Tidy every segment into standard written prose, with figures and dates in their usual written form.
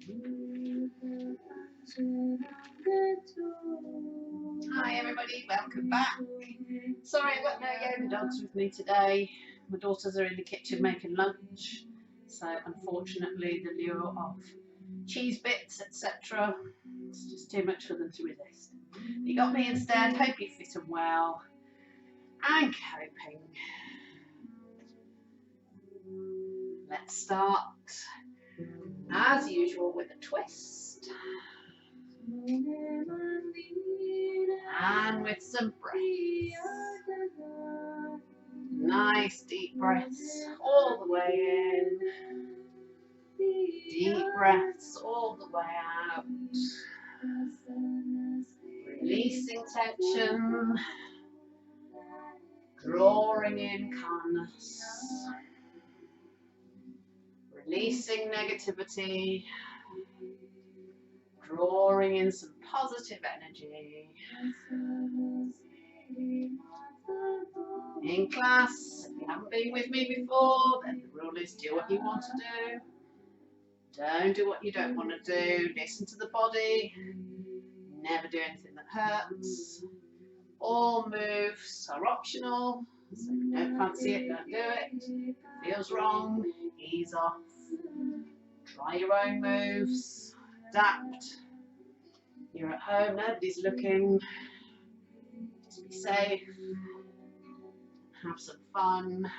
Hi everybody, welcome back. Sorry I've got no yoga dogs with me today. My daughters are in the kitchen making lunch, so unfortunately the lure of cheese bits, etc. It's just too much for them to resist. You got me instead. Hope you're fit and well and coping. Let's start as usual with a twist and with some breaths. Nice deep breaths all the way in, deep breaths all the way out, releasing tension, drawing in calmness, releasing negativity, drawing in some positive energy. In class, if you haven't been with me before, then the rule is do what you want to do. Don't do what you don't want to do. Listen to the body. Never do anything that hurts. All moves are optional. So if you don't fancy it, don't do it. Feels wrong, ease off. Try your own moves. Adapt. You're at home, nobody's looking. Just be safe. Have some fun.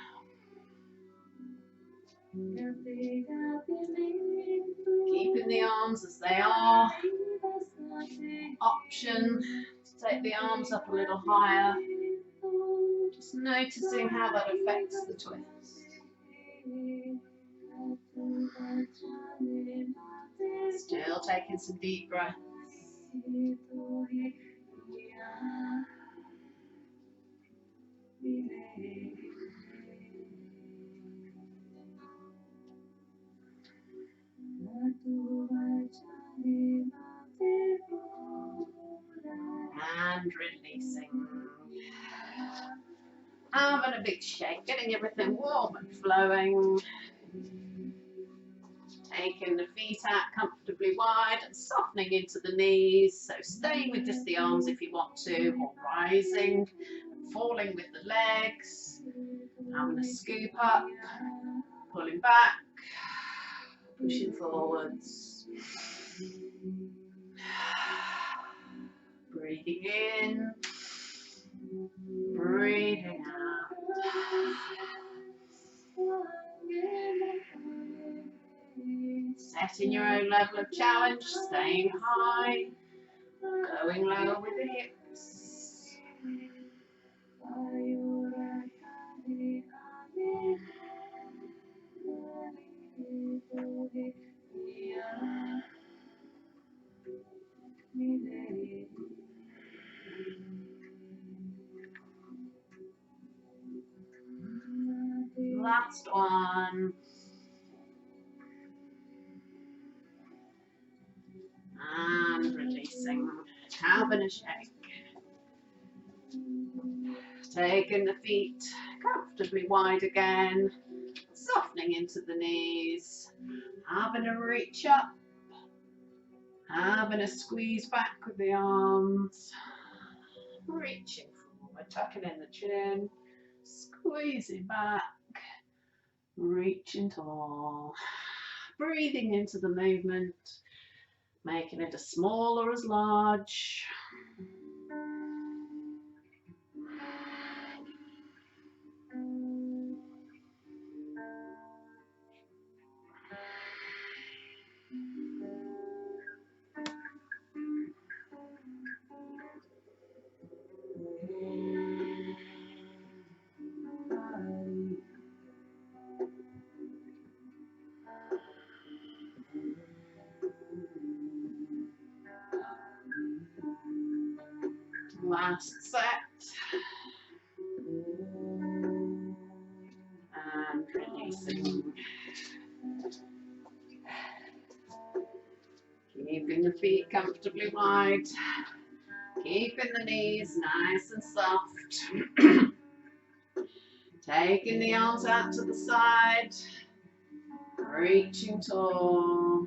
Keeping the arms as they are. Option to take the arms up a little higher. Just noticing how that affects the twist. Still taking some deep breaths. And releasing. Having a big shake, getting everything warm and flowing. Taking the feet out comfortably wide and softening into the knees. So staying with just the arms if you want to, or rising and falling with the legs. Having a scoop up, pulling back, pushing forwards. Breathing in, breathing out. Setting your own level of challenge, staying high, going lower with the hips. Last one. And releasing. Having a shake. Taking the feet comfortably wide again. Softening into the knees. Having a reach up. Having a squeeze back with the arms. Reaching forward, tucking in the chin. Squeezing back. Reaching tall. Breathing into the movement. Making it as small or as large. Last set. And releasing. Keeping the feet comfortably wide. Keeping the knees nice and soft. Taking the arms out to the side. Reaching tall.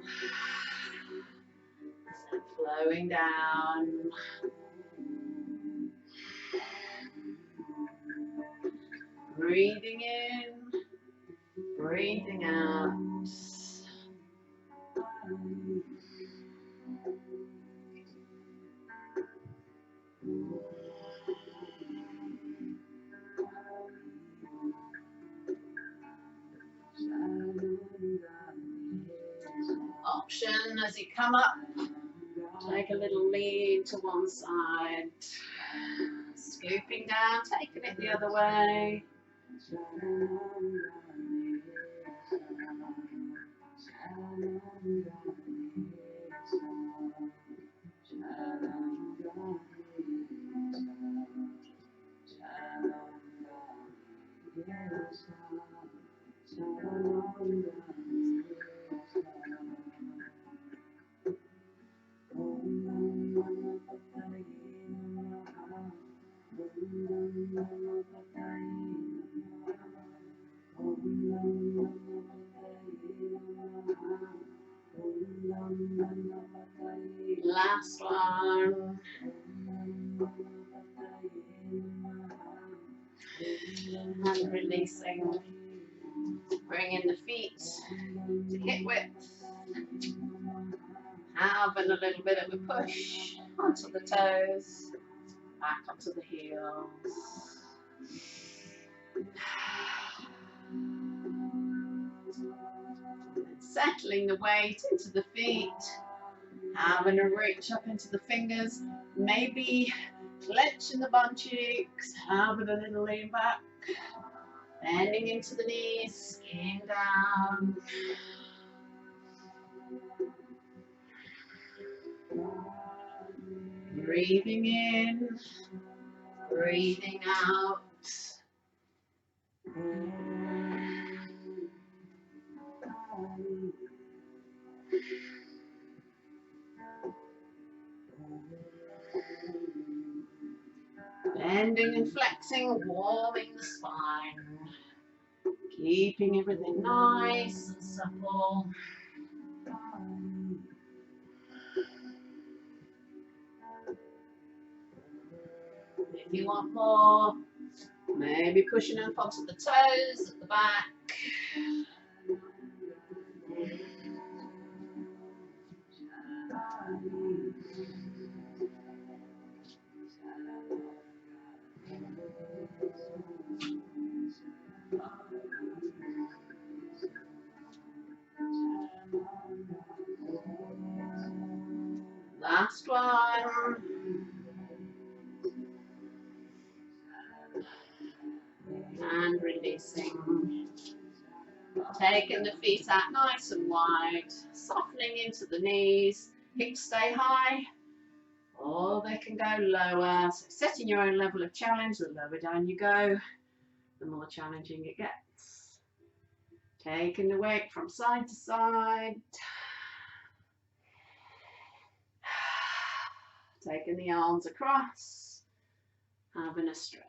slowing down. Breathing in, breathing out. Option as you come up, take a little lean to one side, scooping down, taking it the other way. Last one. And releasing. Bringing the feet to hip width. Having a little bit of a push onto the toes, back onto the heels. Settling the weight into the feet, having a reach up into the fingers, maybe clenching the bum cheeks, having a little lean back, bending into the knees, skin down. Breathing in, breathing out. Bending and flexing, warming the spine. Keeping everything nice and supple. If you want more, maybe pushing up onto the toes at the back. Last one. And releasing. Taking the feet out nice and wide, softening into the knees, hips stay high, or they can go lower. So setting your own level of challenge, the lower down you go, the more challenging it gets. Taking the weight from side to side. Taking the arms across, having a stretch.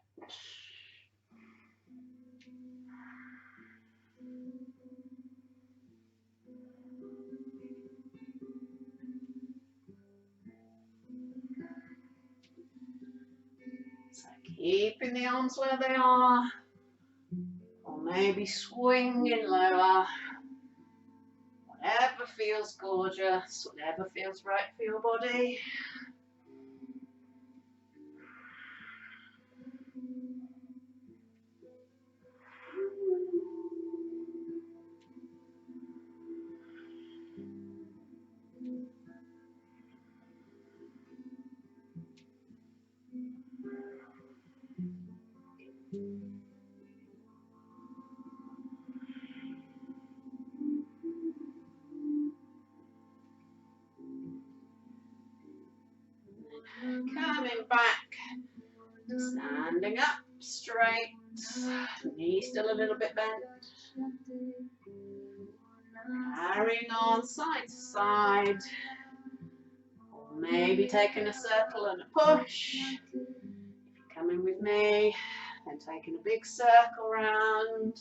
So keeping the arms where they are, or maybe swinging lower. Whatever feels gorgeous, whatever feels right for your body. Coming back, standing up straight, knee still a little bit bent. Carrying on side to side, or maybe taking a circle and a push. If you're coming with me, then taking a big circle round,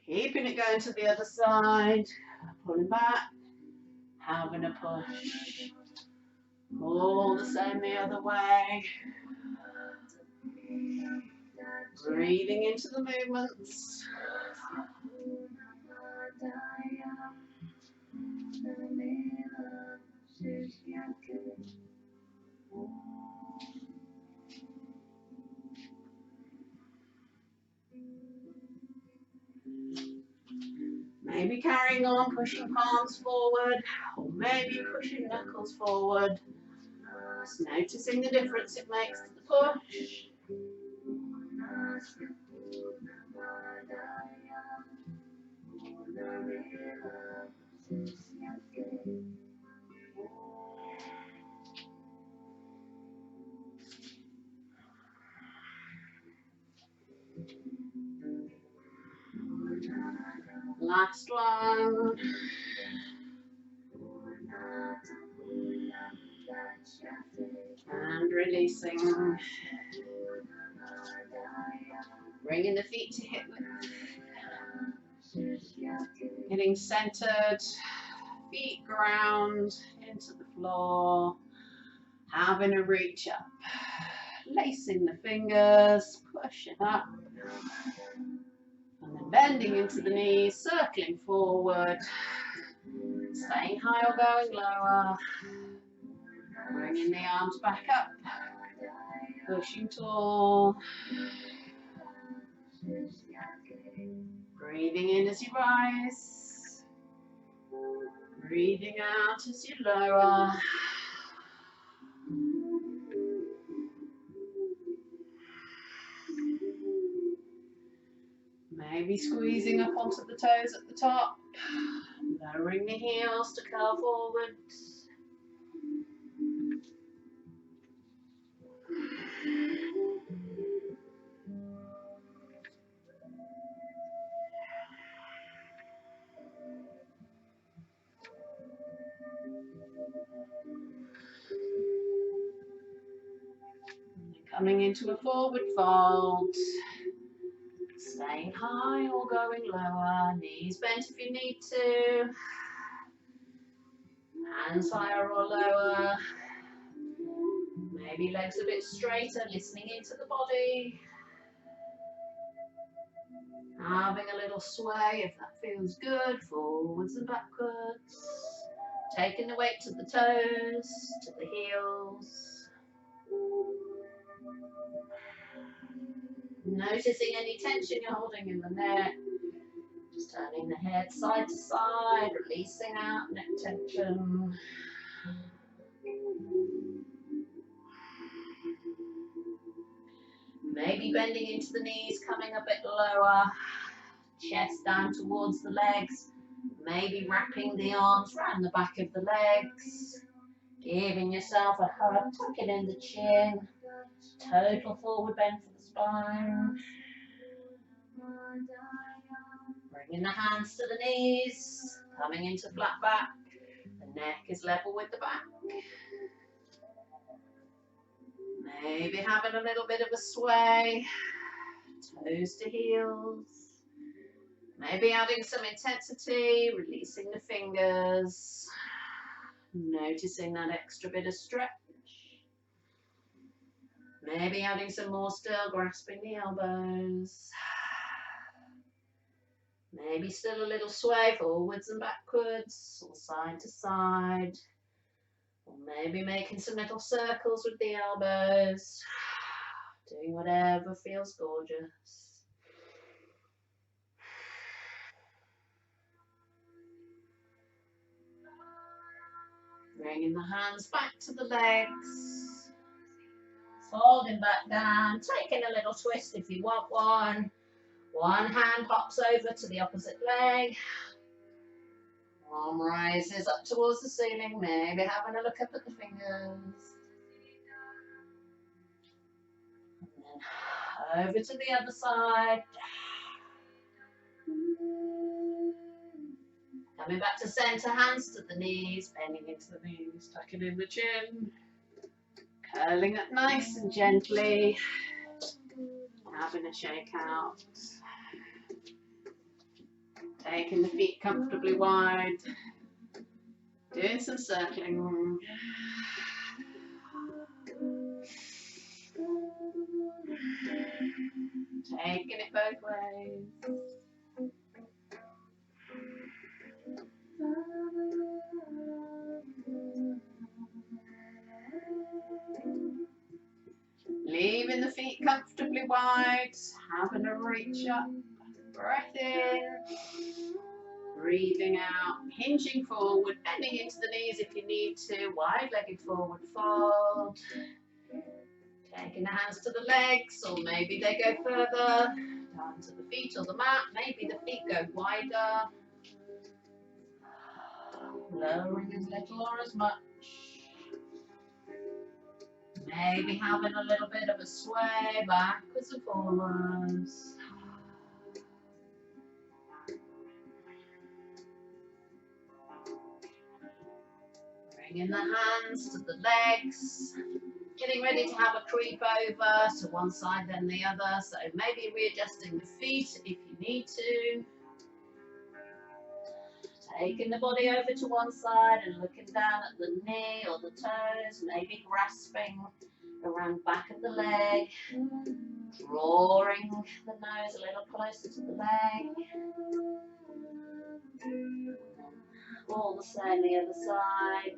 keeping it going to the other side, pulling back, having a push. All the same the other way. Breathing into the movements. Maybe carrying on, pushing palms forward, or maybe pushing knuckles forward. Just noticing the difference it makes to the push. Last one. And releasing. Bringing the feet to hip width. Getting centered. Feet ground into the floor. Having a reach up. Lacing the fingers. Pushing up. And then bending into the knees. Circling forward. Staying high or going lower. Bringing the arms back up. Pushing tall. Breathing in as you rise. Breathing out as you lower. Maybe squeezing up onto the toes at the top. Lowering the heels to curl forwards. Coming into a forward fold. Staying high or going lower. Knees bent if you need to. Hands higher or lower. Maybe legs a bit straighter, listening into the body. Having a little sway if that feels good, forwards and backwards. Taking the weight to the toes, to the heels. Noticing any tension you're holding in the neck. Just turning the head side to side, releasing out neck tension. Maybe bending into the knees, coming a bit lower. Chest down towards the legs. Maybe wrapping the arms around the back of the legs. Giving yourself a hug, tucking in the chin. Total forward bend for the spine. Bringing the hands to the knees. Coming into flat back. The neck is level with the back. Maybe having a little bit of a sway. Toes to heels. Maybe adding some intensity, releasing the fingers. Noticing that extra bit of stretch. Maybe adding some more still, grasping the elbows. Maybe still a little sway forwards and backwards, or side to side. Or maybe making some little circles with the elbows. Doing whatever feels gorgeous. Bringing the hands back to the legs. Folding back down, taking a little twist if you want one. One hand hops over to the opposite leg. Arm rises up towards the ceiling, maybe having a look up at the fingers. And then over to the other side. Coming back to centre, hands to the knees, bending into the knees, tucking in the chin. Curling up nice and gently. Having a shake out. Taking the feet comfortably wide. Doing some circling. Taking it both ways. Leaving the feet comfortably wide, having a reach up, breath in, breathing out, hinging forward, bending into the knees if you need to, wide-legged forward fold. Taking the hands to the legs, or maybe they go further, down to the feet or the mat, maybe the feet go wider. Lowering as little or as much. Maybe having a little bit of a sway backwards and forwards. Bringing the hands to the legs. Getting ready to have a creep over to one side then the other. So maybe readjusting the feet if you need to. Taking the body over to one side and looking down at the knee or the toes, maybe grasping around back of the leg, drawing the nose a little closer to the leg. All the same the other side.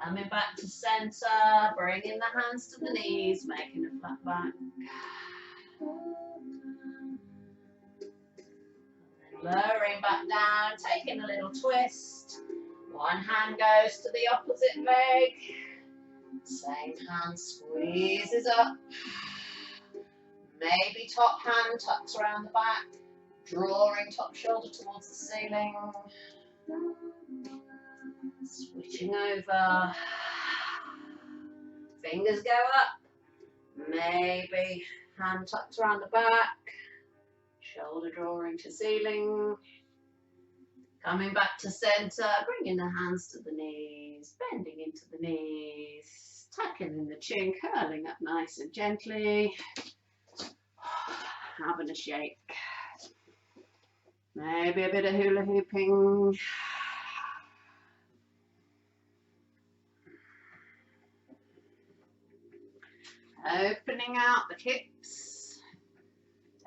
Coming back to center, bringing the hands to the knees, making a flat back. Lowering back down, taking a little twist. One hand goes to the opposite leg. Same hand squeezes up. Maybe top hand tucks around the back, drawing top shoulder towards the ceiling. Switching over. Fingers go up. Maybe hand tucked around the back. Shoulder drawing to ceiling. Coming back to center, bringing the hands to the knees, bending into the knees, tucking in the chin, curling up nice and gently. Having a shake. Maybe a bit of hula hooping. Opening out the hips,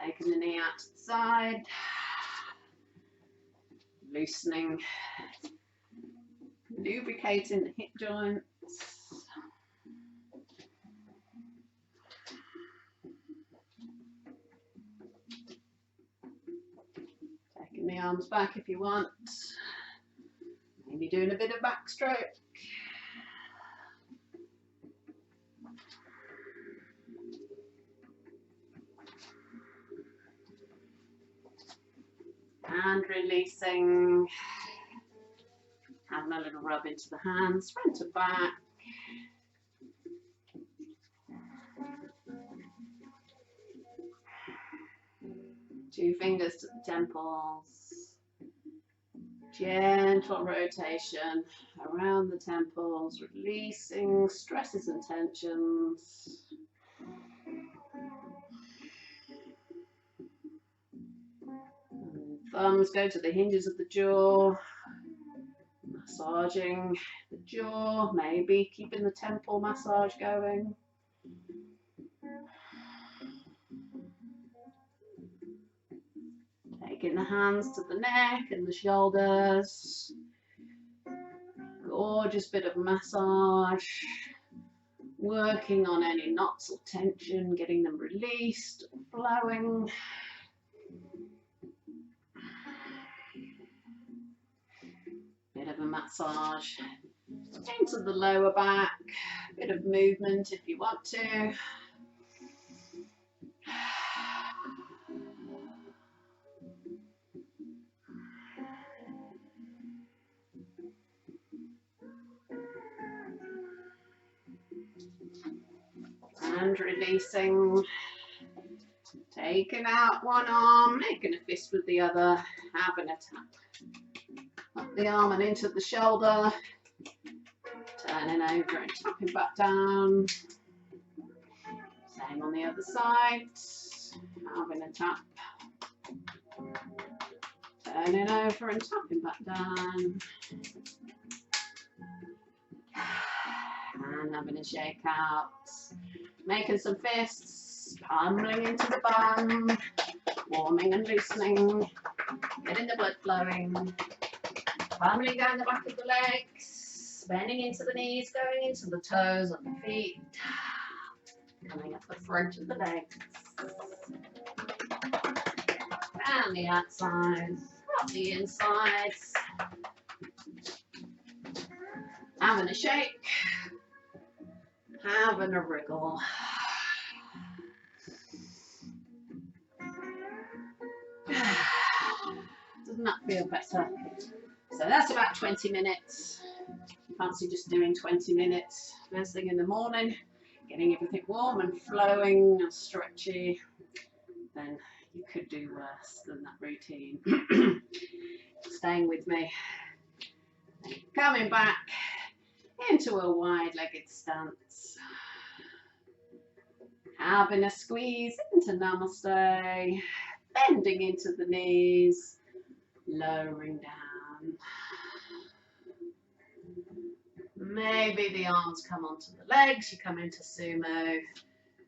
taking the knee out to the side, loosening, lubricating the hip joints. Taking the arms back if you want, maybe doing a bit of backstroke. And releasing, having a little rub into the hands, front to back. Two fingers to the temples. Gentle rotation around the temples, releasing stresses and tensions. Thumbs go to the hinges of the jaw, massaging the jaw, maybe keeping the temple massage going. Taking the hands to the neck and the shoulders. Gorgeous bit of massage. Working on any knots or tension, getting them released, flowing. Bit of a massage into the lower back, bit of movement if you want to. And releasing, taking out one arm, making a fist with the other, having a tap. Up the arm and into the shoulder, turning over and tapping back down. Same on the other side, having a tap. Turning over and tapping back down. And having a shake out. Making some fists, pummeling into the bum, warming and loosening, getting the blood flowing, pummeling down the back of the legs, bending into the knees, going into the toes of the feet, coming up the front of the legs, and the outsides, up the insides, having a shake, having a wriggle. Doesn't that feel better? So that's about 20 minutes. Fancy just doing 20 minutes first thing in the morning, getting everything warm and flowing and stretchy. Then you could do worse than that routine. Staying with me. Coming back into a wide-legged stance. Having a squeeze into Namaste. Bending into the knees. Lowering down. Maybe the arms come onto the legs, you come into sumo.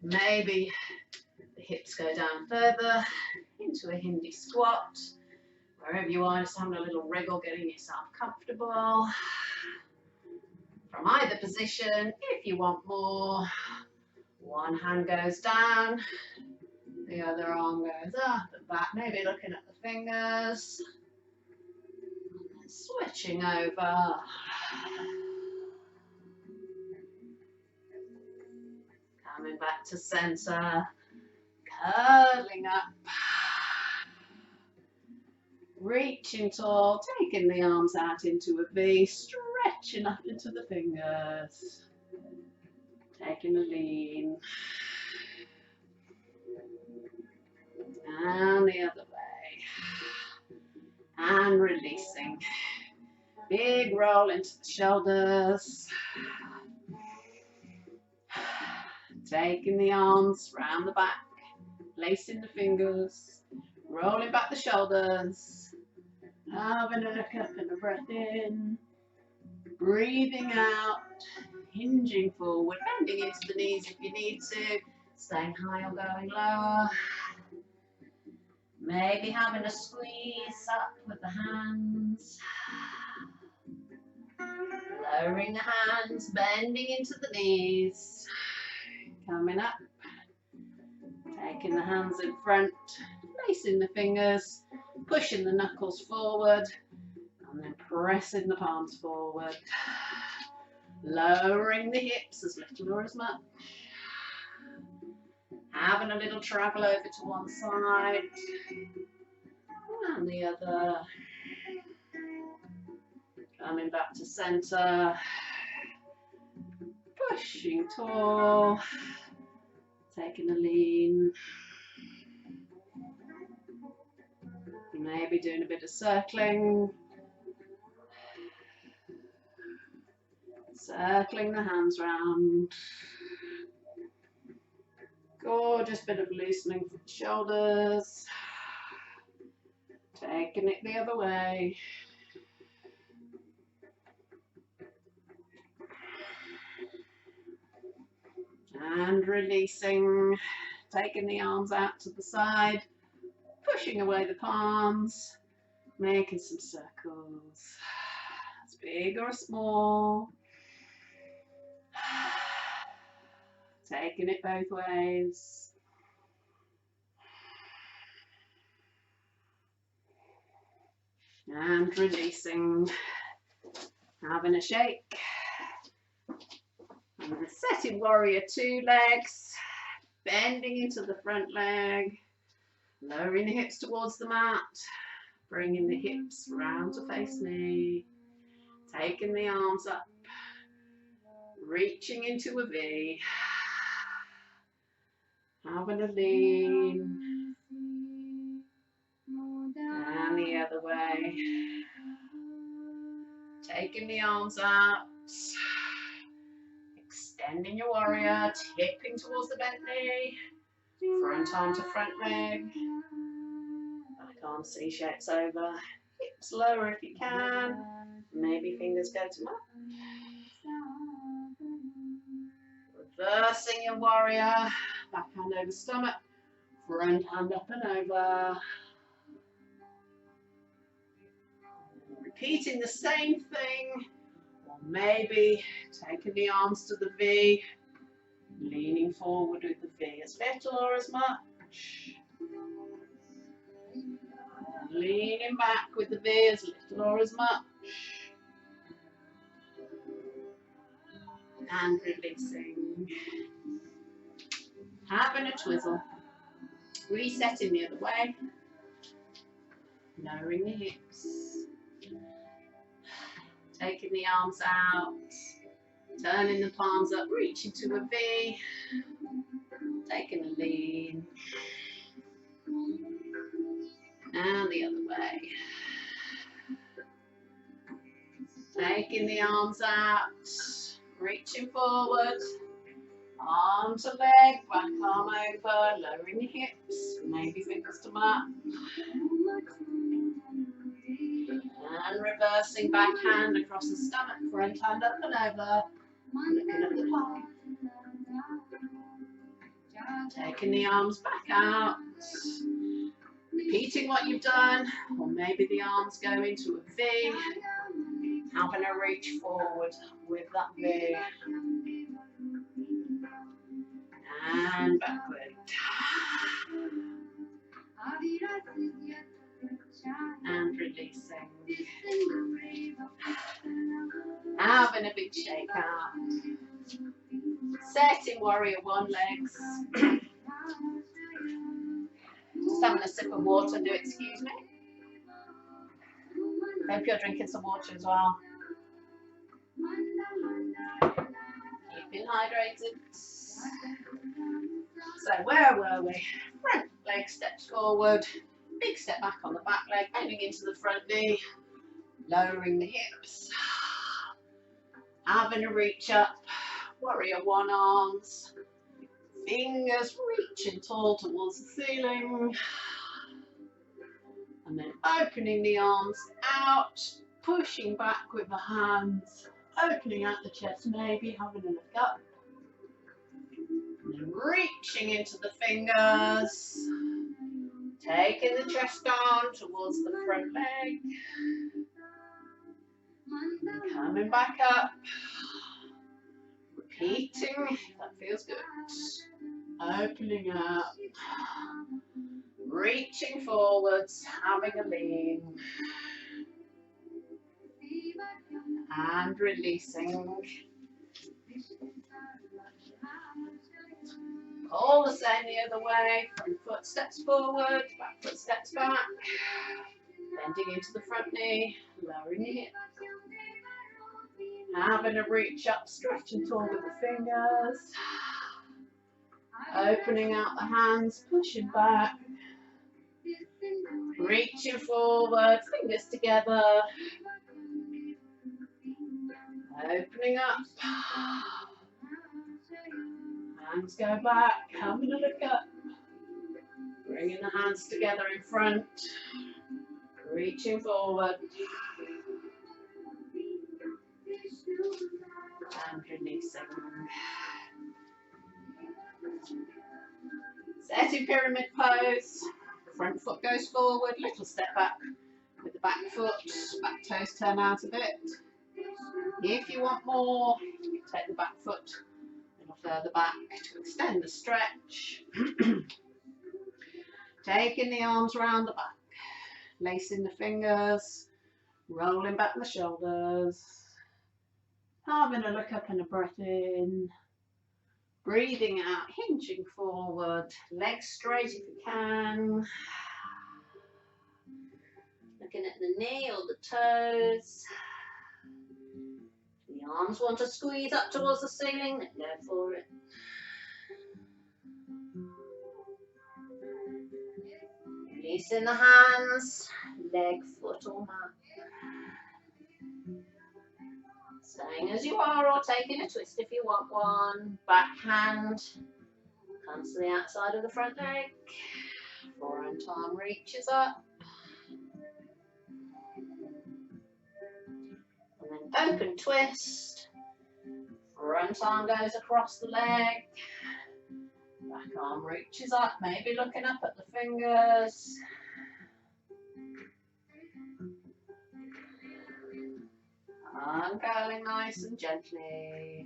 Maybe the hips go down further into a Hindi squat. Wherever you are, just having a little wriggle, getting yourself comfortable. From either position, if you want more, one hand goes down, the other arm goes up and back, maybe looking at the fingers. And switching over. Coming back to center, curling up, reaching tall, taking the arms out into a V, stretching up into the fingers, taking a lean, and the other way, and releasing. Big roll into the shoulders. Taking the arms round the back, placing the fingers, rolling back the shoulders, having a look up and a breath in, breathing out, hinging forward, bending into the knees if you need to, staying high or going lower. Maybe having a squeeze up with the hands, lowering the hands, bending into the knees. Coming up, taking the hands in front, placing the fingers, pushing the knuckles forward, and then pressing the palms forward. Lowering the hips as little or as much. Having a little travel over to one side and the other. Coming back to center. Pushing tall, taking a lean, maybe doing a bit of circling, circling the hands round, gorgeous bit of loosening from the shoulders, taking it the other way. And releasing, taking the arms out to the side, pushing away the palms, making some circles, as big or small. Taking it both ways. And releasing, having a shake. And the setting warrior 2 legs, bending into the front leg, lowering the hips towards the mat, bringing the hips round to face me, taking the arms up, reaching into a V, having a lean, and the other way, taking the arms out, extending your warrior, tipping towards the bent knee, front arm to front leg, back arm C shapes over, hips lower if you can, maybe fingers go to mat, Reversing your warrior, back hand over stomach, front hand up and over. Repeating the same thing, or maybe taking the arms to the V, leaning forward with the V as little or as much. Leaning back with the V as little or as much. And releasing. Having a twizzle. Resetting the other way. Lowering the hips. Taking the arms out. Turning the palms up, reaching to a V. Taking a lean. And the other way. Taking the arms out. Reaching forward. Arm to leg, back arm over, lowering the hips, maybe fingers to mat. And reversing back hand across the stomach, front hand up and over, looking at the palm. Taking the arms back out, repeating what you've done, or maybe the arms go into a V, having a reach forward with that V. And backward. And releasing. Having a big shake out. Setting warrior one legs. Just having a sip of water, do excuse me. Hope you're drinking some water as well. Keeping hydrated. So where were we? Front leg steps forward, big step back on the back leg, bending into the front knee, lowering the hips, having a reach up, warrior one arms, fingers reaching tall towards the ceiling, and then opening the arms out, pushing back with the hands, opening out the chest, maybe having a look up. And reaching into the fingers, taking the chest down towards the front leg, and coming back up, repeating, if that feels good, opening up, reaching forwards, having a lean, and releasing. All the same the other way, front foot steps forward, back foot steps back, bending into the front knee, lowering the hip, having a reach up, stretching tall with the fingers, opening out the hands, pushing back, reaching forward, fingers together, opening up. Hands go back, having a look up, bringing the hands together in front, reaching forward, and releasing. Setting pyramid pose, front foot goes forward, little step back with the back foot, back toes turn out a bit. If you want more, you can take the back foot further back to extend the stretch. Taking the arms round the back, lacing the fingers, rolling back the shoulders, having a look up and a breath in, breathing out, hinging forward, legs straight if you can, looking at the knee or the toes. The arms want to squeeze up towards the ceiling, then go for it. Releasing the hands, leg, foot or mat. Staying as you are or taking a twist if you want one. Back hand comes to the outside of the front leg. Forehand arm reaches up. And then open twist, Front arm goes across the leg. Back arm reaches up, maybe looking up at the fingers. Uncurling nice and gently.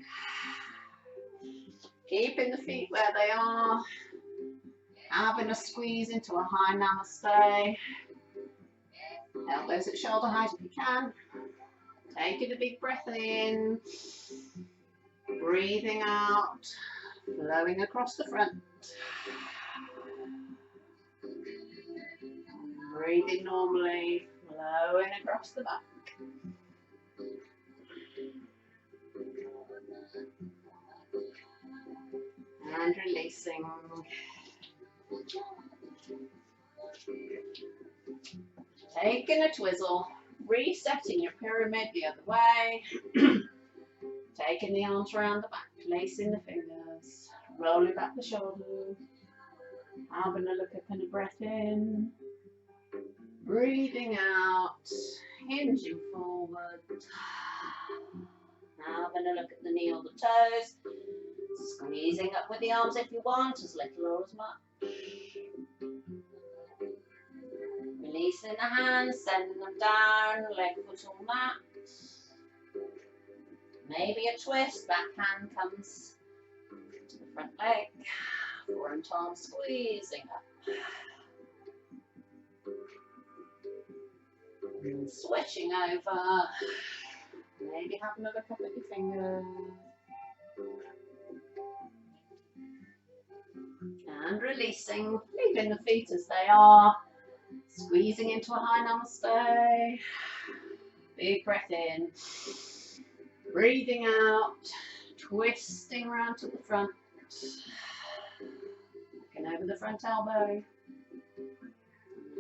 Keeping the feet where they are. Having a squeeze into a high namaste. Elbows at shoulder height if you can. Taking a big breath in. Breathing out. Flowing across the front. Breathing normally. Flowing across the back. And releasing. Taking a twizzle, resetting your pyramid the other way. Taking the arms around the back, placing the fingers, rolling back the shoulders. Having a look up and a breath in. Breathing out, hinging forward. Having a look at the knee or the toes. Squeezing up with the arms if you want, as little or as much. Releasing the hands, sending them down, leg, foot on mat. Maybe a twist, back hand comes to the front leg. Front arm squeezing up. And switching over. Maybe having a look up at your fingers. And releasing, leaving the feet as they are. Squeezing into a high namaste. Big breath in. Breathing out. Twisting around to the front. Looking over the front elbow.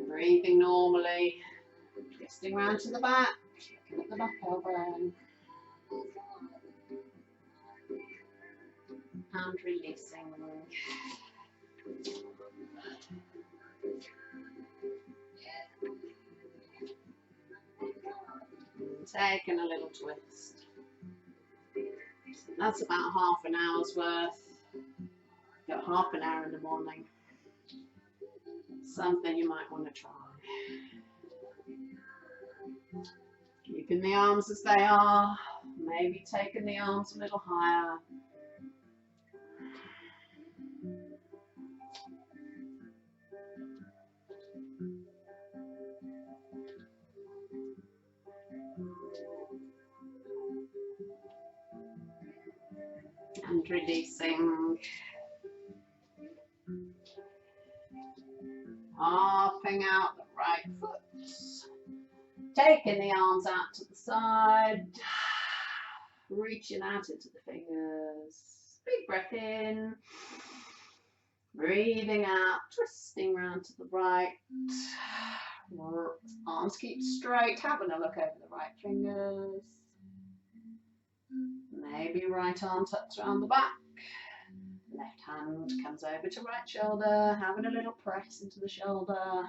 Breathing normally. Twisting around to the back. Looking at the back elbow. And releasing. Taking a little twist. That's about half an hour's worth. Got half an hour in the morning. Something you might want to try. Keeping the arms as they are. Maybe taking the arms a little higher. And releasing. Popping out the right foot. Taking the arms out to the side. Reaching out into the fingers. Big breath in. Breathing out. Twisting round to the right. Arms keep straight. Having a look over the right fingers. Maybe right arm tucks around the back. Left hand comes over to right shoulder. Having a little press into the shoulder.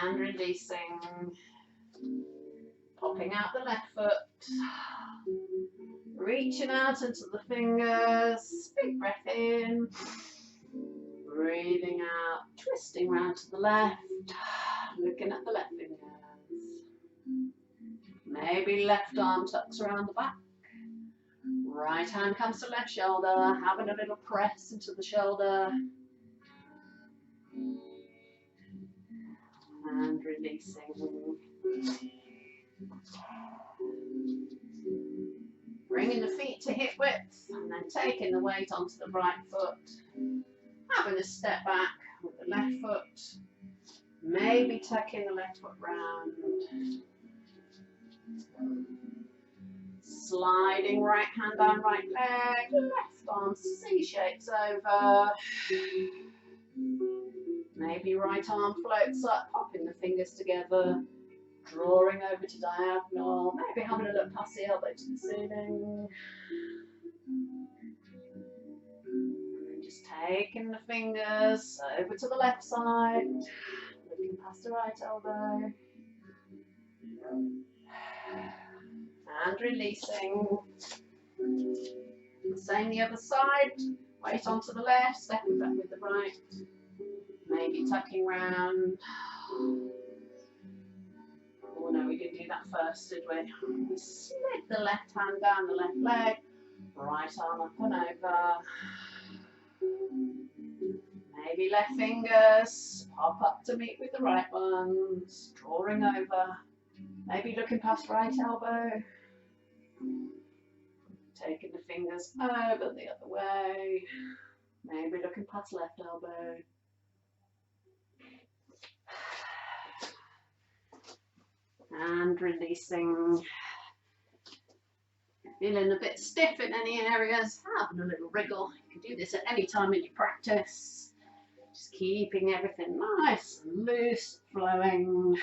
And releasing. Popping out the left foot. Reaching out into the fingers. Big breath in. Breathing out. Twisting round to the left. Looking at the left fingers. Maybe left arm tucks around the back. Right hand comes to left shoulder. Having a little press into the shoulder. And releasing. Bringing the feet to hip width and then taking the weight onto the right foot. Having a step back with the left foot. Maybe tucking the left foot round. Sliding right hand down right leg. Left arm C shapes over. Maybe right arm floats up, popping the fingers together. Drawing over to diagonal, maybe having a look past the elbow to the ceiling. And just taking the fingers over to the left side, looking past the right elbow. and releasing. Same the other side, weight onto the left, stepping back with the right, maybe tucking round. Oh no, we didn't do that first, did we? We slid the left hand down the left leg, right arm up and over. Maybe left fingers, pop up to meet with the right ones, drawing over. Maybe looking past right elbow. Taking the fingers over the other way. Maybe looking past left elbow. And releasing. Feeling a bit stiff in any areas, having a little wriggle. You can do this at any time in your practice. Just keeping everything nice and loose, flowing.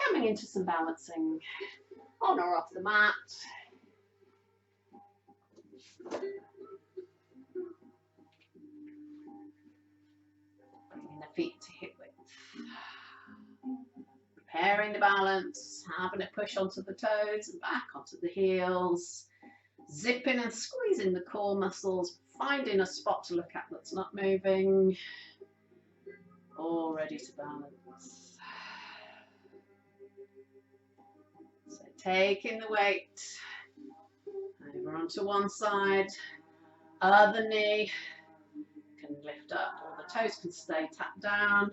Coming into some balancing on or off the mat. Bringing the feet to hip width. Preparing the balance, having a push onto the toes and back onto the heels. Zipping and squeezing the core muscles, finding a spot to look at that's not moving. All ready to balance. So taking the weight over onto one side, other knee can lift up, or the toes can stay tapped down.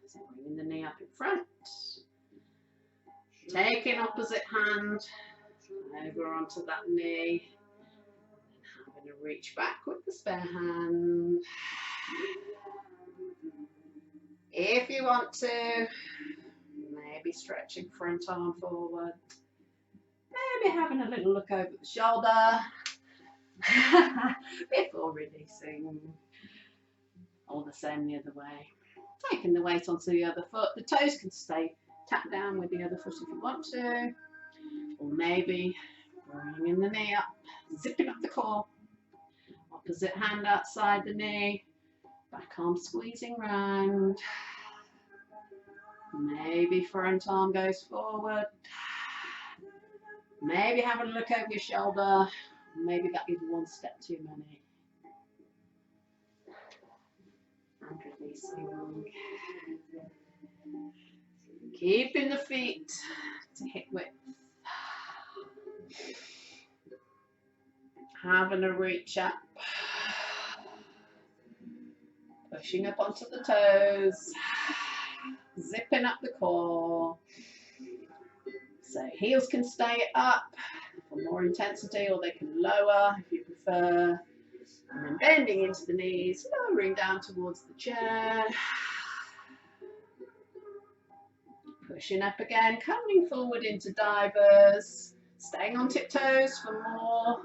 So bringing the knee up in front, taking opposite hand over onto that knee, and having a reach back with the spare hand. If you want to, maybe stretching front arm forward, maybe having a little look over the shoulder before releasing, or the same the other way. Taking the weight onto the other foot, the toes can stay tapped down with the other foot if you want to, or maybe bringing the knee up, zipping up the core, opposite hand outside the knee, back arm squeezing round, maybe front arm goes forward, maybe having a look over your shoulder, maybe that is one step too many. And releasing. Keeping the feet to hip width. Having a reach up. Pushing up onto the toes. Zipping up the core. So heels can stay up for more intensity, or they can lower if you prefer. And then bending into the knees, lowering down towards the chair. Pushing up again, coming forward into divers. Staying on tiptoes for more,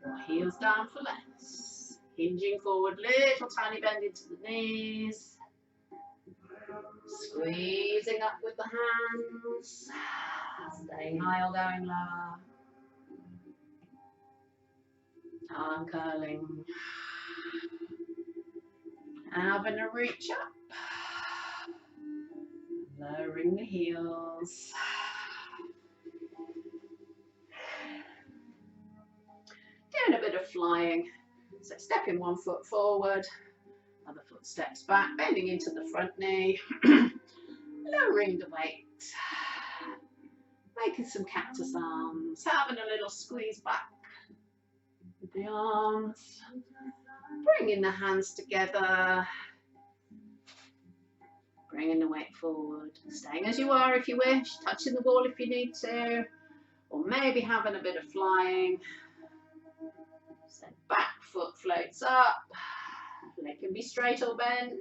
or heels down for less. Hinging forward, little tiny bend into the knees. Squeezing up with the hands. Staying high or going lower. Arm curling. Having a reach up. Lowering the heels. Doing a bit of flying. So stepping one foot forward, other foot steps back, bending into the front knee, lowering the weight. Making some cactus arms, having a little squeeze back with the arms, bringing the hands together, bringing the weight forward, staying as you are if you wish, touching the wall if you need to, or maybe having a bit of flying. So back foot floats up, leg can be straight or bent.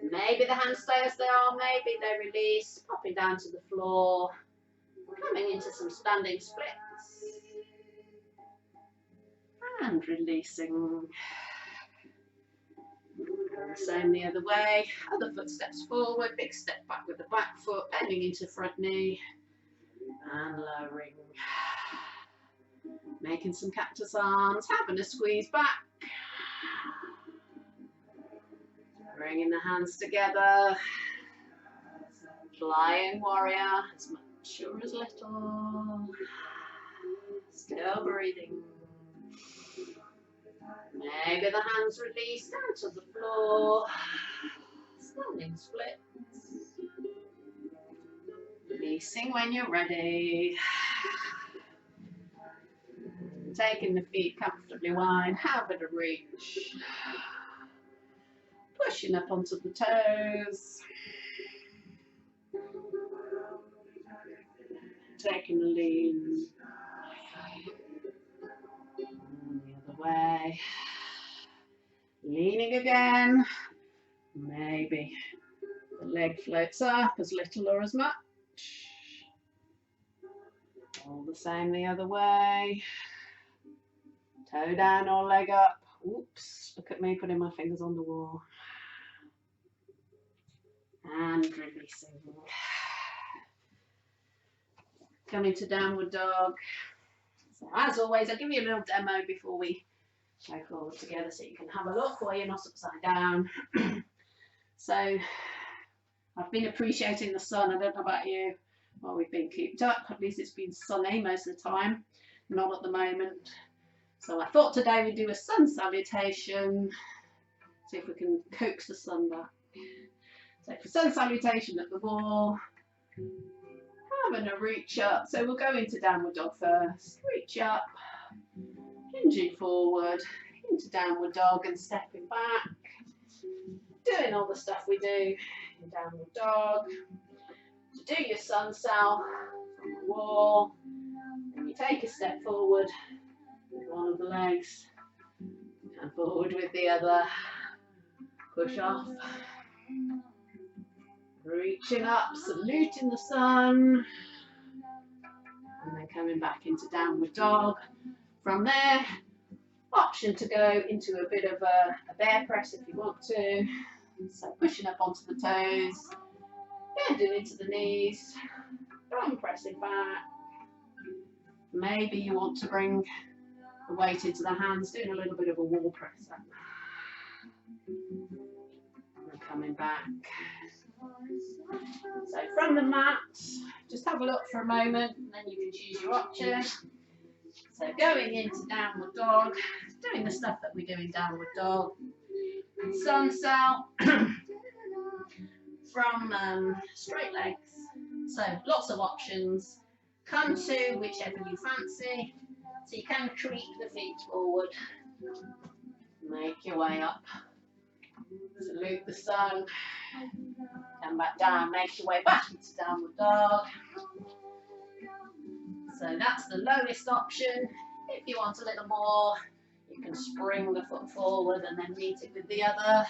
Maybe the hands stay as they are, maybe they release, popping down to the floor, coming into some standing splits, and releasing. And the same the other way, other foot steps forward, big step back with the back foot, bending into front knee, and lowering. Making some cactus arms, having a squeeze back. Bringing the hands together. Flying warrior, as much or as little. Still breathing. Maybe the hands release down to the floor. Standing splits. Releasing when you're ready. Taking the feet comfortably wide, have it a reach. Pushing up onto the toes. Taking a lean. And the other way. Leaning again. Maybe the leg floats up as little or as much. All the same the other way. Toe down or leg up. Oops, look at me putting my fingers on the wall. And releasing. Coming to downward dog. So as always, I'll give you a little demo before we go forward together so you can have a look while you're not upside down. So I've been appreciating the sun. I don't know about you. Well, we've been cooped up. At least it's been sunny most of the time. Not at the moment. So I thought today we'd do a sun salutation. See if we can coax the sun back. So for sun salutation at the wall. Having a reach up. So we'll go into downward dog first. Reach up. Hinging forward. Into downward dog and stepping back. Doing all the stuff we do in downward dog. To do your sun sal from the wall. And you take a step forward with one of the legs. And forward with the other. Push off. Reaching up, saluting the sun. And then coming back into downward dog. From there, option to go into a bit of a bear press if you want to. So pushing up onto the toes, bending into the knees, thumb pressing back. Maybe you want to bring the weight into the hands, doing a little bit of a wall press up. And coming back. So from the mat, just have a look for a moment and then you can choose your option. So going into downward dog, doing the stuff that we do in downward dog. Sun sal from straight legs. So lots of options. Come to whichever you fancy. So you can creep the feet forward. Make your way up. Salute the sun. Come back down. Make your way back into downward dog. So that's the lowest option. If you want a little more, you can spring the foot forward and then meet it with the other.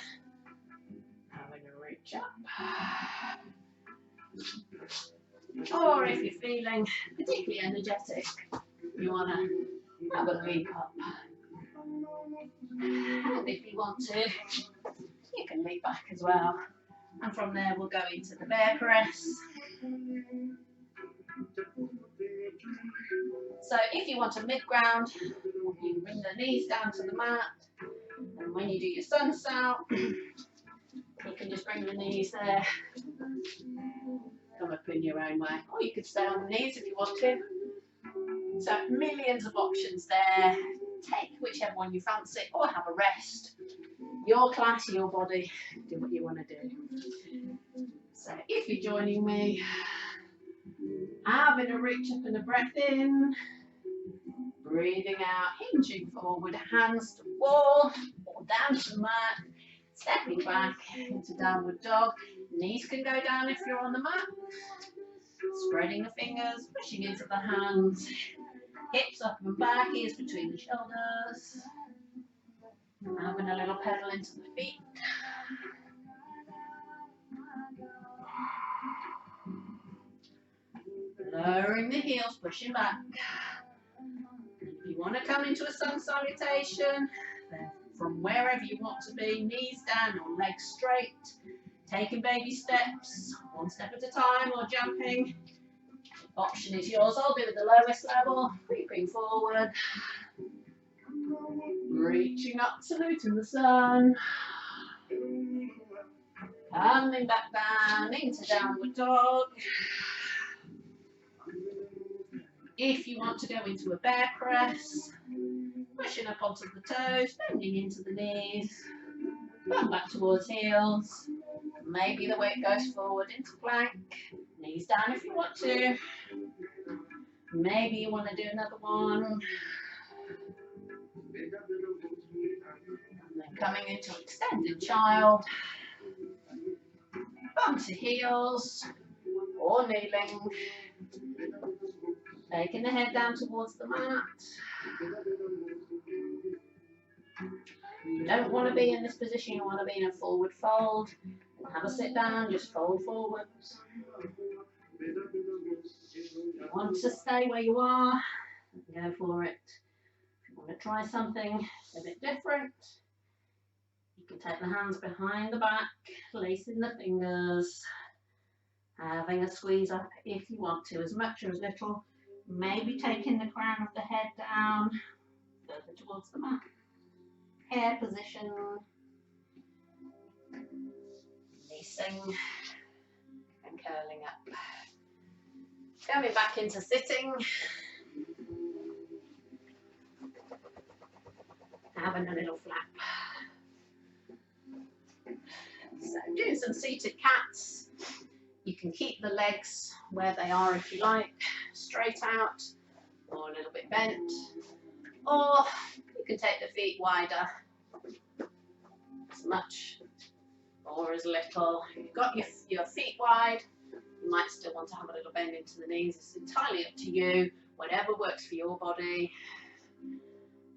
Having a reach up. Or if you're feeling particularly energetic, you want to have a leap up. And if you want to, you can leap back as well. And from there we'll go into the bear press. So if you want a mid-ground, you can bring the knees down to the mat. And when you do your sun sal, you can just bring the knees there. Come up in your own way. Or you could stay on the knees if you want to. So millions of options there. Take whichever one you fancy or have a rest. Your class, your body, do what you want to do. So if you're joining me, having a reach up and a breath in. Breathing out, hinging forward, hands to wall or down to the mat. Stepping back into downward dog. Knees can go down if you're on the mat. Spreading the fingers, pushing into the hands. Hips up and back, ears between the shoulders. Having a little pedal into the feet. Lowering the heels, pushing back. If you want to come into a sun salutation, then from wherever you want to be, knees down or legs straight. Taking baby steps, one step at a time or jumping. Option is yours. I'll do it at the lowest level. Creeping forward. Reaching up, saluting the sun. Coming back down into downward dog. If you want to go into a bear press, pushing up onto the toes, bending into the knees, come back towards heels. Maybe the weight goes forward into plank, knees down if you want to. Maybe you want to do another one. And then coming into extended child, bum to heels, or kneeling. Taking the head down towards the mat. You don't want to be in this position, you want to be in a forward fold. Have a sit down, just fold forwards. If you want to stay where you are, go for it. If you want to try something a bit different, you can take the hands behind the back, lacing the fingers, having a squeeze up if you want to, as much or as little. Maybe taking the crown of the head down further towards the mat. Hair position. Releasing and curling up. Coming back into sitting. Having a little flap. So doing some seated cats. You can keep the legs where they are if you like, straight out or a little bit bent, or you can take the feet wider, as much or as little. If you've got your feet wide, you might still want to have a little bend into the knees. It's entirely up to you, whatever works for your body.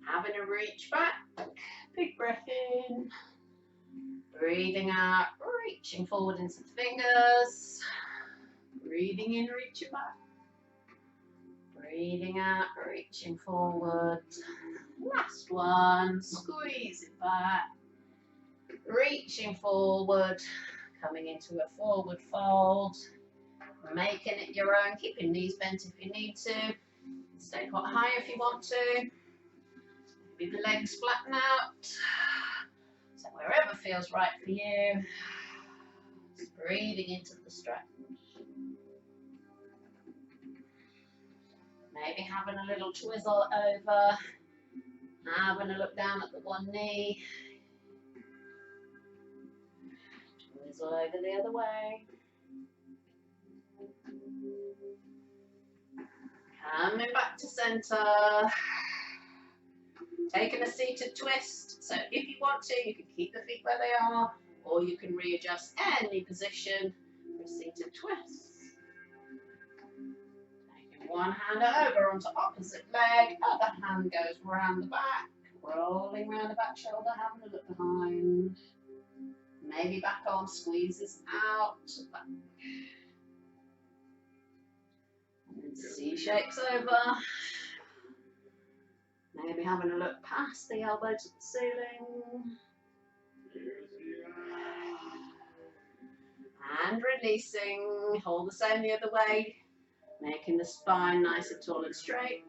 Having a reach back, big breath in. Breathing out, reaching forward into the fingers. Breathing in, reaching back. Breathing out, reaching forward. Last one, squeeze it back. Reaching forward, coming into a forward fold. Making it your own, keeping knees bent if you need to. Stay quite high if you want to. Maybe the legs flatten out. So wherever feels right for you, just breathing into the stretch. Maybe having a little twizzle over, having a look down at the one knee. Twizzle over the other way. Coming back to centre. Taking a seated twist, so if you want to, you can keep the feet where they are, or you can readjust any position for a seated twist. Taking one hand over onto opposite leg, other hand goes round the back, rolling round the back shoulder, having a look behind. Maybe back arm squeezes out, back. And then C shapes over. Maybe having a look past the elbow to the ceiling. And releasing. Hold the same the other way. Making the spine nice and tall and straight.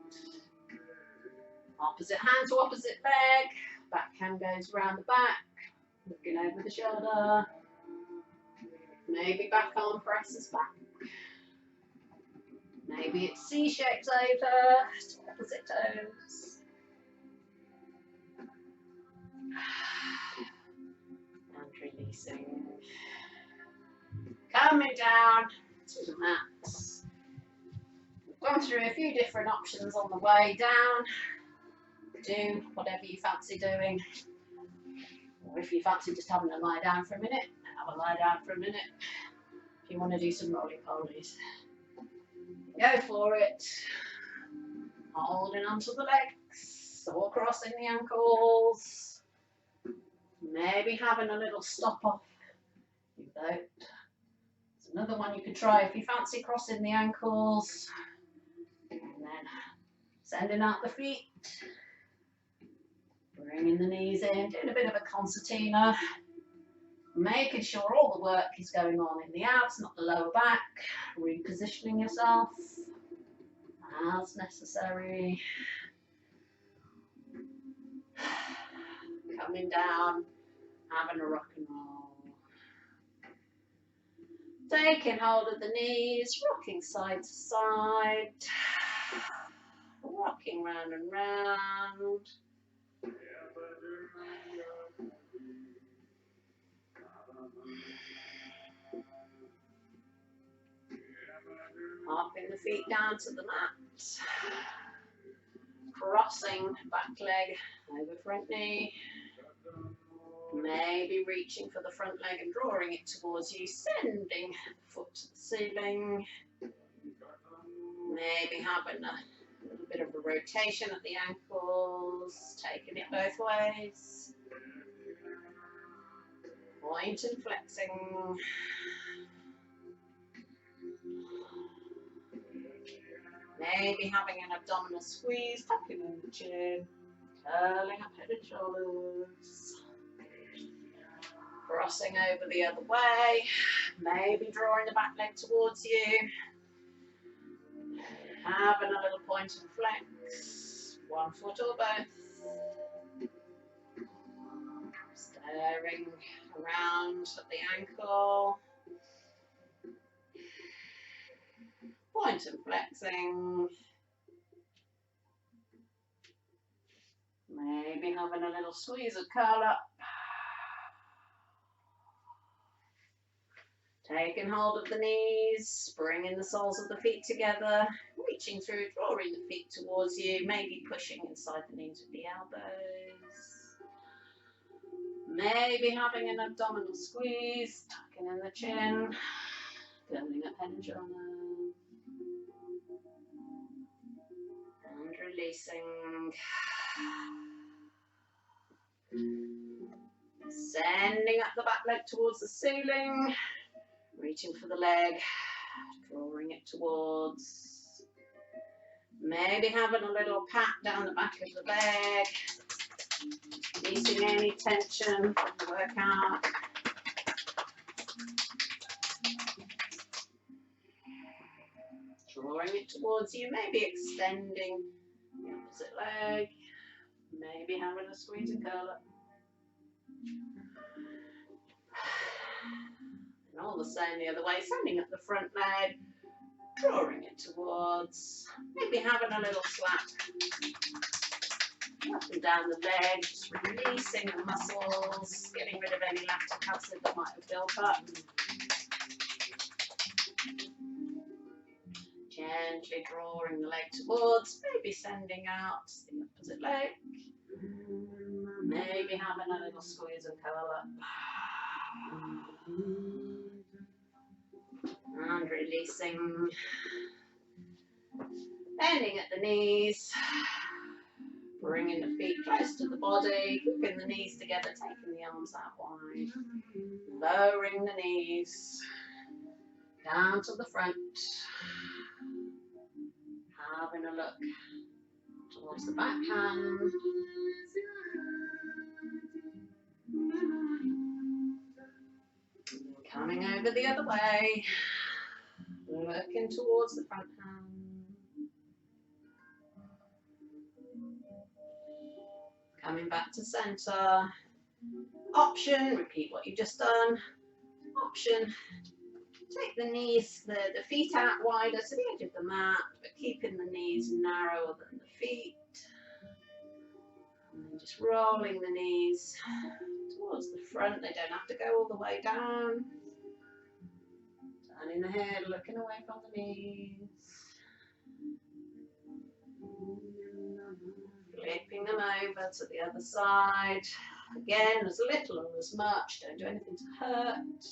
Opposite hand to opposite leg. Back hand goes around the back. Looking over the shoulder. Maybe back arm presses back. Maybe it C shapes over to opposite toes. And releasing. Coming down to the mat. We've gone through a few different options on the way down. Do whatever you fancy doing. Or if you fancy just having a lie down for a minute, have a lie down for a minute. If you want to do some roly-polies, go for it. Holding onto the legs or crossing the ankles. Maybe having a little stop off. There's another one you could try if you fancy crossing the ankles. And then sending out the feet. Bringing the knees in, doing a bit of a concertina. Making sure all the work is going on in the abs, not the lower back. Repositioning yourself as necessary. Coming down, having a rock and roll. Taking hold of the knees, rocking side to side, rocking round and round. Hopping the feet down to the mat. Crossing back leg over front knee. Maybe reaching for the front leg and drawing it towards you, sending the foot to the ceiling. Maybe having a little bit of a rotation at the ankles, taking it both ways. Point and flexing. Maybe having an abdominal squeeze, tucking in the chin, curling up head and shoulders. Crossing over the other way, maybe drawing the back leg towards you. Having a little point and flex, one foot or both. Staring around at the ankle. Point and flexing. Maybe having a little squeeze or curl up. Taking hold of the knees, bringing the soles of the feet together, reaching through, drawing the feet towards you, maybe pushing inside the knees with the elbows. Maybe having an abdominal squeeze, tucking in the chin, curling up head and shoulders. And releasing. Sending up the back leg towards the ceiling. Reaching for the leg, drawing it towards. Maybe having a little pat down the back of the leg, releasing any tension from the workout. Drawing it towards you, maybe extending the opposite leg, maybe having a squeeze and curl up. And all the same the other way, sending up the front leg, drawing it towards, maybe having a little slap up and down the leg, just releasing the muscles, getting rid of any lactic acid that might have built up. Gently drawing the leg towards, maybe sending out the opposite leg, maybe having a little squeeze and curl up. And releasing, bending at the knees, bringing the feet close to the body, keeping the knees together, taking the arms out wide, lowering the knees, down to the front, having a look towards the back hand. Coming over the other way, looking towards the front hand. Coming back to center. Option, repeat what you've just done. Option, take the knees, the feet out wider to the edge of the mat, but keeping the knees narrower than the feet. And then just rolling the knees towards the front. They don't have to go all the way down. Turning the head, looking away from the knees. Flipping them over to the other side. Again, as little or as much. Don't do anything to hurt.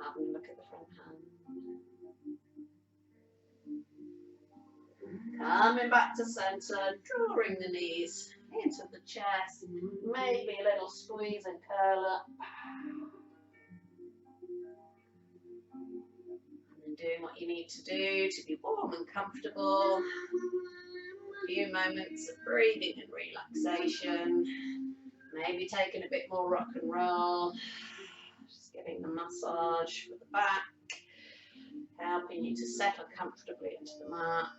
Having a look at the front hand. Coming back to center, drawing the knees into the chest. Maybe a little squeeze and curl up. And then doing what you need to do to be warm and comfortable. A few moments of breathing and relaxation. Maybe taking a bit more rock and roll. Just getting the massage for the back. Helping you to settle comfortably into the mat.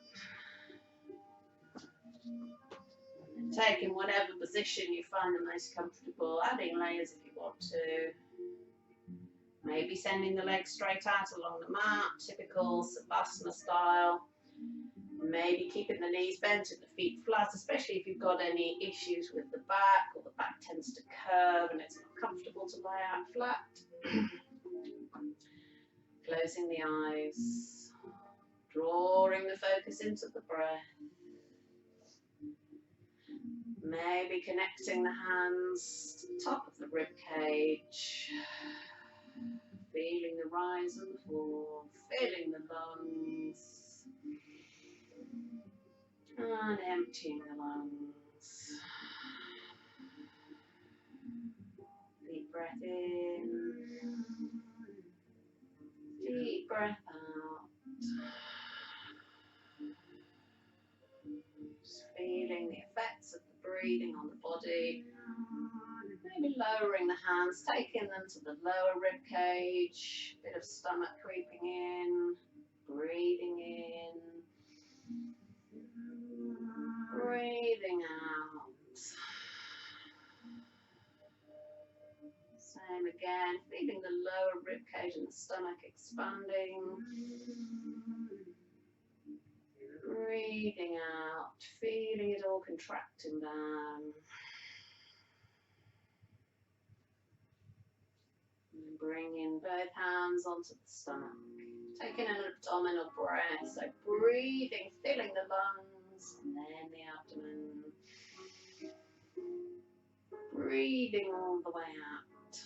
And taking whatever position you find the most comfortable. Adding layers if you want to. Maybe sending the legs straight out along the mat, typical Savasana style. Maybe keeping the knees bent and the feet flat, especially if you've got any issues with the back, or the back tends to curve and it's not comfortable to lie out flat. Closing the eyes, drawing the focus into the breath. Maybe connecting the hands to the top of the rib cage. Feeling the rise and the fall, feeling the lungs. And emptying the lungs. Deep breath in. Deep breath out. Just feeling the effects of the breathing on the body. Maybe lowering the hands, taking them to the lower rib cage. Bit of stomach creeping in. Breathing in. Breathing out. Same again, feeling the lower rib cage and the stomach expanding. Breathing out, feeling it all contracting down. And bringing both hands onto the stomach. Taking an abdominal breath, so breathing, filling the lungs and then the abdomen. Breathing all the way out.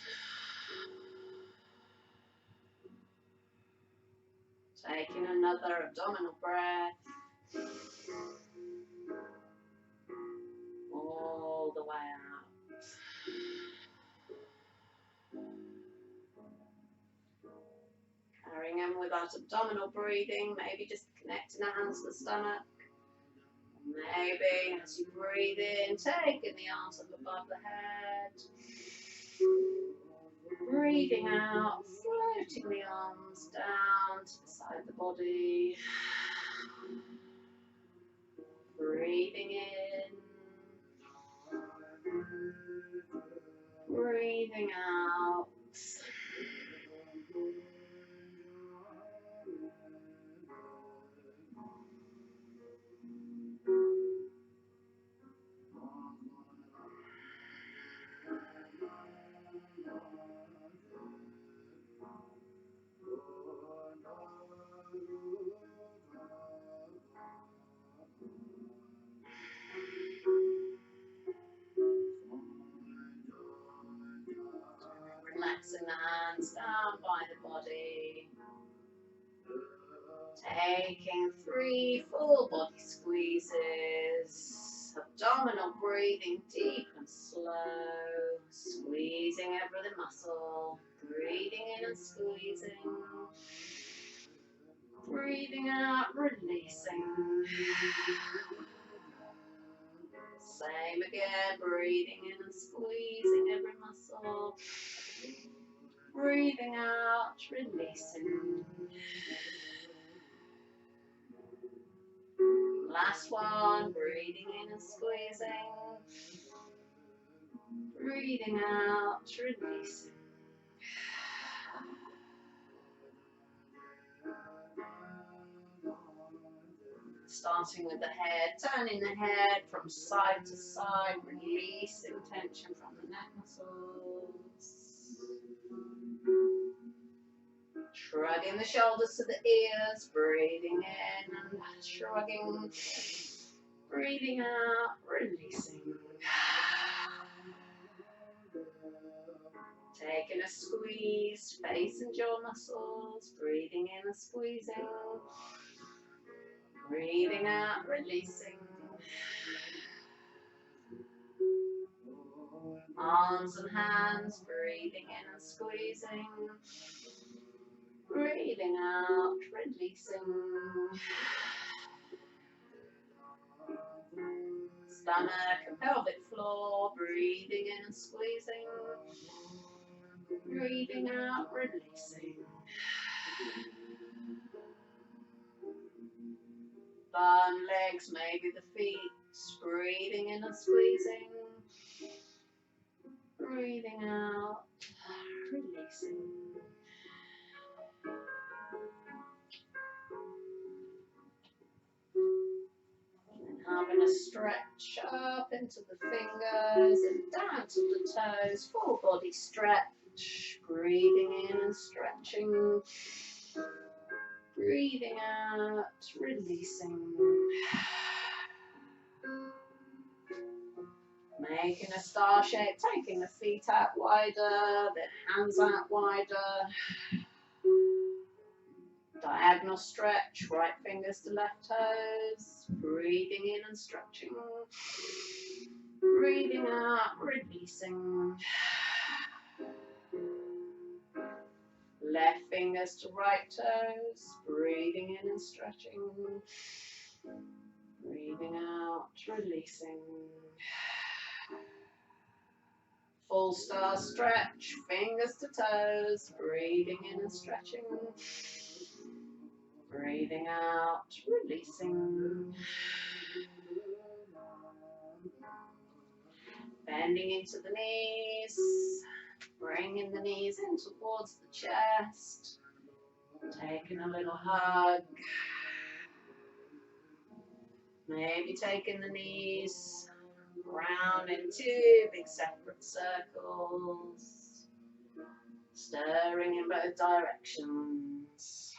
Taking another abdominal breath. All the way out. Carrying on with that abdominal breathing, maybe just connecting the hands to the stomach. Maybe as you breathe in, taking the arms up above the head. Breathing out, floating the arms down to the side of the body. Breathing in. Breathing out. Relaxing the hands down by the body. Taking 3 full body squeezes. Abdominal breathing deep and slow. Squeezing every muscle. Breathing in and squeezing. Breathing out, releasing. Same again, breathing in and squeezing every muscle. Breathing out, releasing. Last one, breathing in and squeezing. Breathing out, releasing. Starting with the head, turning the head from side to side, releasing tension from the neck muscles. Shrugging the shoulders to the ears, breathing in and shrugging. Breathing out, releasing. Taking a squeeze, face and jaw muscles, breathing in and squeezing. Breathing out, releasing. Arms and hands, breathing in and squeezing. Breathing out, releasing. Stomach and pelvic floor, breathing in and squeezing. Breathing out, releasing. Bum, legs, maybe the feet, breathing in and squeezing. Breathing out, releasing. a stretch up into the fingers and down to the toes, full body stretch, breathing in and stretching, breathing out, releasing. Making a star shape, taking the feet out wider, then hands out wider. Diagonal stretch, right fingers to left toes, breathing in and stretching, breathing out, releasing. Left fingers to right toes, breathing in and stretching, breathing out, releasing. Full star stretch, fingers to toes, breathing in and stretching, breathing out, releasing. Bending into the knees, bringing the knees in towards the chest, taking a little hug. Maybe taking the knees round in two big separate circles, stirring in both directions.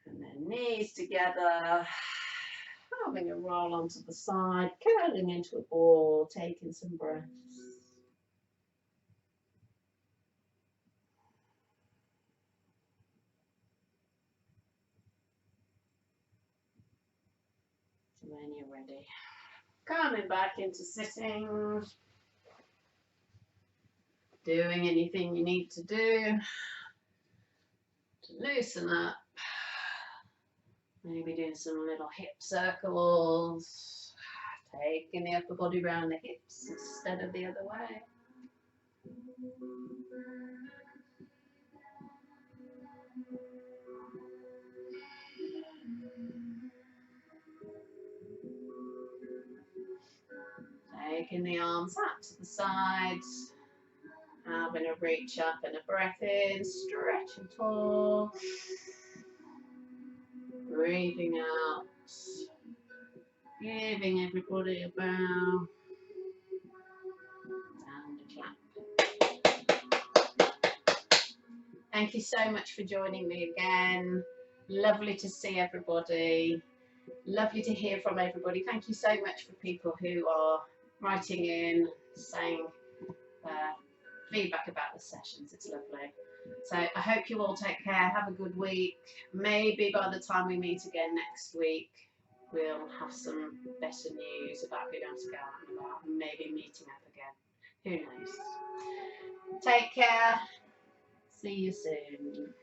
And then knees together, having a roll onto the side, curling into a ball, taking some breaths. When you're ready, coming back into sitting, doing anything you need to do to loosen up. Maybe doing some little hip circles, taking the upper body around the hips instead of the other way. Taking the arms out to the sides, having a reach up and a breath in, stretching tall, breathing out, giving everybody a bow, and a clap. Thank you so much for joining me again. Lovely to see everybody. Lovely to hear from everybody. Thank you so much for people who are writing in, saying feedback about the sessions. It's lovely. So I hope you all take care. Have a good week. Maybe by the time we meet again next week, we'll have some better news about being able to go out and about, and maybe meeting up again. Who knows? Take care. See you soon.